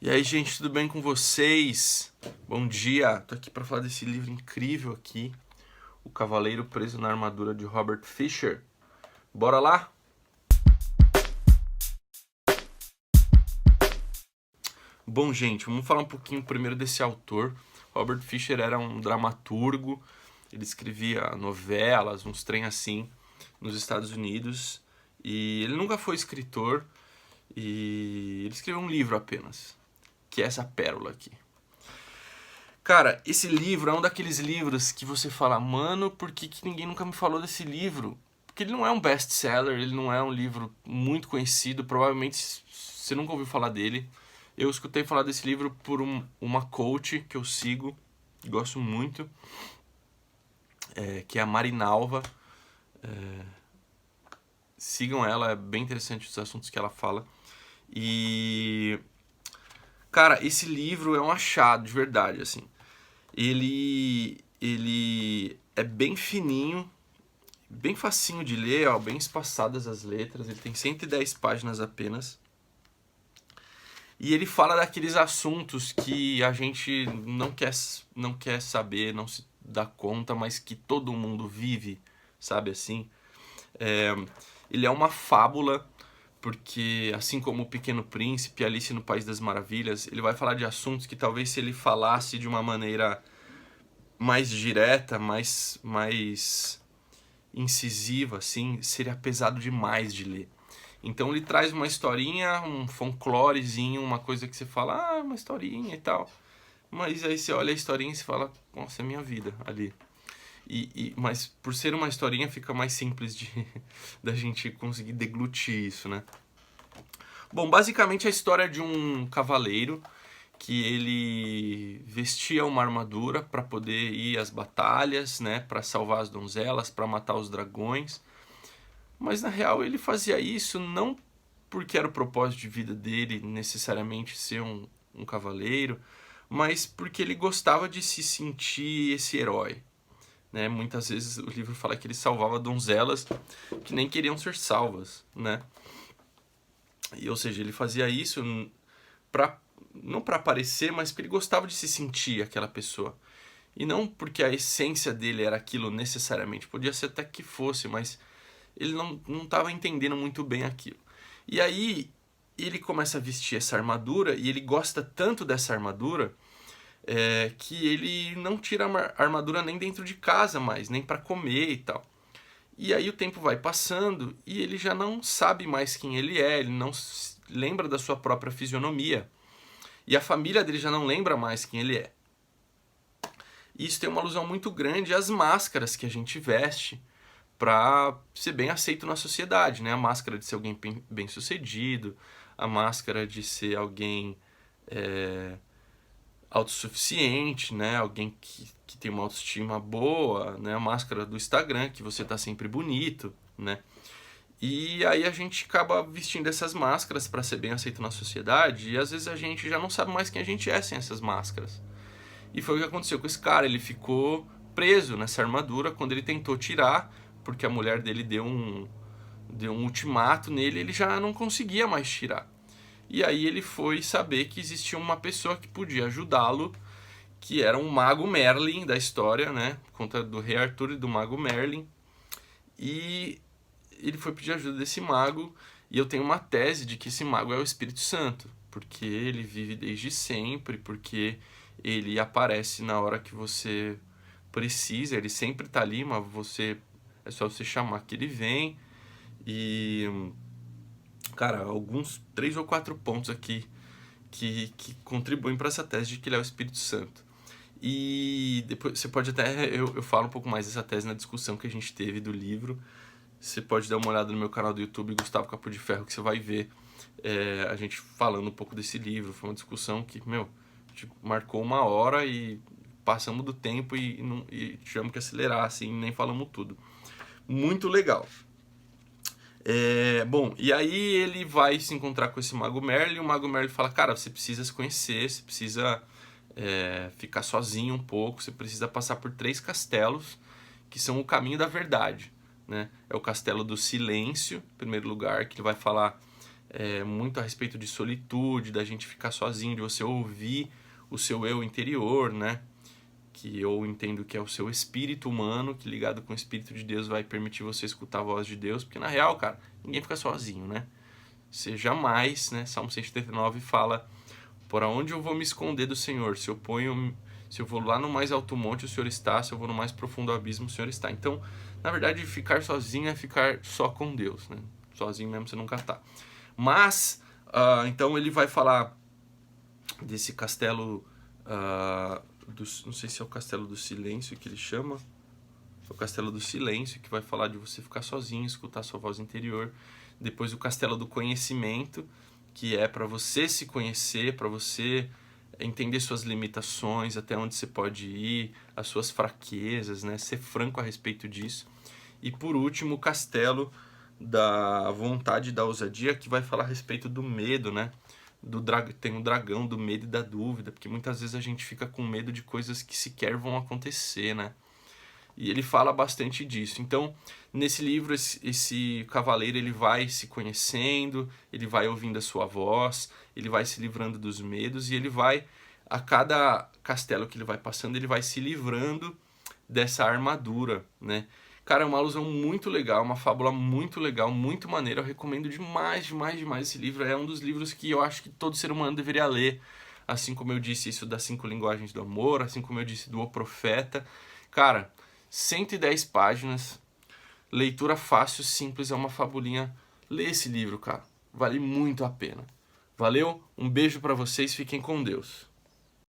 E aí, gente, tudo bem com vocês? Bom dia! Tô aqui para falar desse livro incrível aqui, O Cavaleiro Preso na Armadura de Robert Fisher. Bora lá? Bom, gente, vamos falar um pouquinho primeiro desse autor. Robert Fisher era um dramaturgo, ele escrevia novelas, uns trem assim, nos Estados Unidos. E ele nunca foi escritor, e ele escreveu um livro apenas, que é essa pérola aqui. Cara, esse livro é um daqueles livros que você fala, mano, por que ninguém nunca me falou desse livro? Porque ele não é um best-seller, ele não é um livro muito conhecido, provavelmente você nunca ouviu falar dele. Eu escutei falar desse livro por uma coach que eu sigo, gosto muito, que é a Marinalva. Sigam ela, é bem interessante os assuntos que ela fala. E, cara, esse livro é um achado de verdade, assim. Ele é bem fininho, bem facinho de ler, ó, bem espaçadas as letras. Ele tem 110 páginas apenas. E ele fala daqueles assuntos que a gente não quer saber, não se dá conta, mas que todo mundo vive, sabe assim? Ele é uma fábula, porque assim como o Pequeno Príncipe, Alice no País das Maravilhas, ele vai falar de assuntos que talvez se ele falasse de uma maneira mais direta, mais incisiva, assim, seria pesado demais de ler. Então ele traz uma historinha, um folclorezinho, uma coisa que você fala, uma historinha e tal. Mas aí você olha a historinha e você fala, nossa, é minha vida ali. Mas por ser uma historinha fica mais simples de da gente conseguir deglutir isso, né? Bom, basicamente a história é de um cavaleiro que ele vestia uma armadura para poder ir às batalhas, né, para salvar as donzelas, para matar os dragões. Mas na real ele fazia isso não porque era o propósito de vida dele necessariamente ser um cavaleiro, mas porque ele gostava de se sentir esse herói. Né? Muitas vezes o livro fala que ele salvava donzelas que nem queriam ser salvas, né? E, ou seja, ele fazia isso pra, não para aparecer, mas porque ele gostava de se sentir aquela pessoa. E não porque a essência dele era aquilo necessariamente. Podia ser até que fosse, mas ele não estava entendendo muito bem aquilo. E aí ele começa a vestir essa armadura e ele gosta tanto dessa armadura que ele não tira a armadura nem dentro de casa mais, nem para comer e tal. E aí o tempo vai passando e ele já não sabe mais quem ele não lembra da sua própria fisionomia. E a família dele já não lembra mais quem ele é. E isso tem uma alusão muito grande às máscaras que a gente veste para ser bem aceito na sociedade, né? A máscara de ser alguém bem sucedido, a máscara de ser alguém autossuficiente, né? Alguém que tem uma autoestima boa, né? A máscara do Instagram, que você tá sempre bonito, né? E aí a gente acaba vestindo essas máscaras para ser bem aceito na sociedade e às vezes a gente já não sabe mais quem a gente é sem essas máscaras. E foi o que aconteceu com esse cara, ele ficou preso nessa armadura quando ele tentou tirar, porque a mulher dele deu um ultimato nele, ele já não conseguia mais tirar. E aí ele foi saber que existia uma pessoa que podia ajudá-lo, que era um mago Merlin da história, né? Conta do rei Arthur e do mago Merlin. E ele foi pedir ajuda desse mago, e eu tenho uma tese de que esse mago é o Espírito Santo, porque ele vive desde sempre, porque ele aparece na hora que você precisa, ele sempre tá ali, mas é só você chamar que ele vem. E cara, alguns 3 ou 4 pontos aqui que contribuem para essa tese de que ele é o Espírito Santo. E depois você pode até. Eu falo um pouco mais dessa tese na discussão que a gente teve do livro. Você pode dar uma olhada no meu canal do YouTube, Gustavo Capo de Ferro, que você vai ver a gente falando um pouco desse livro. Foi uma discussão que, tipo, marcou 1 hora e passamos do tempo e tivemos que acelerar, assim, nem falamos tudo. Muito legal. Bom, e aí ele vai se encontrar com esse Mago Merlin, e o Mago Merlin fala, cara, você precisa se conhecer, você precisa ficar sozinho um pouco, você precisa passar por 3 castelos, que são o caminho da verdade, né? É o castelo do silêncio, em primeiro lugar, que ele vai falar muito a respeito de solitude, da gente ficar sozinho, de você ouvir o seu eu interior, né? Que eu entendo que é o seu espírito humano, que ligado com o Espírito de Deus vai permitir você escutar a voz de Deus, porque na real, cara, ninguém fica sozinho, né? Você jamais, né? Salmo 139 fala: por onde eu vou me esconder do Senhor? Se eu vou lá no mais alto monte, o Senhor está. Se eu vou no mais profundo abismo, o Senhor está. Então, na verdade, ficar sozinho é ficar só com Deus, né? Sozinho mesmo você nunca tá. Mas, então ele vai falar desse castelo, não sei se é o castelo do silêncio que ele chama, é o castelo do silêncio, que vai falar de você ficar sozinho, escutar sua voz interior. Depois o castelo do conhecimento, que é para você se conhecer, para você entender suas limitações, até onde você pode ir, as suas fraquezas, né? Ser franco a respeito disso. E por último, o castelo da vontade e da ousadia, que vai falar a respeito do medo, né? Tem um dragão do medo e da dúvida, porque muitas vezes a gente fica com medo de coisas que sequer vão acontecer, né? E ele fala bastante disso. Então, nesse livro, esse cavaleiro ele vai se conhecendo, ele vai ouvindo a sua voz, ele vai se livrando dos medos e ele vai, a cada castelo que ele vai passando, ele vai se livrando dessa armadura, né? Cara, é uma alusão muito legal, uma fábula muito legal, muito maneira. Eu recomendo demais, demais, demais esse livro. É um dos livros que eu acho que todo ser humano deveria ler. Assim como eu disse isso das 5 linguagens do amor, assim como eu disse do O Profeta. Cara, 110 páginas, leitura fácil, simples, é uma fabulinha. Lê esse livro, cara. Vale muito a pena. Valeu? Um beijo pra vocês, fiquem com Deus.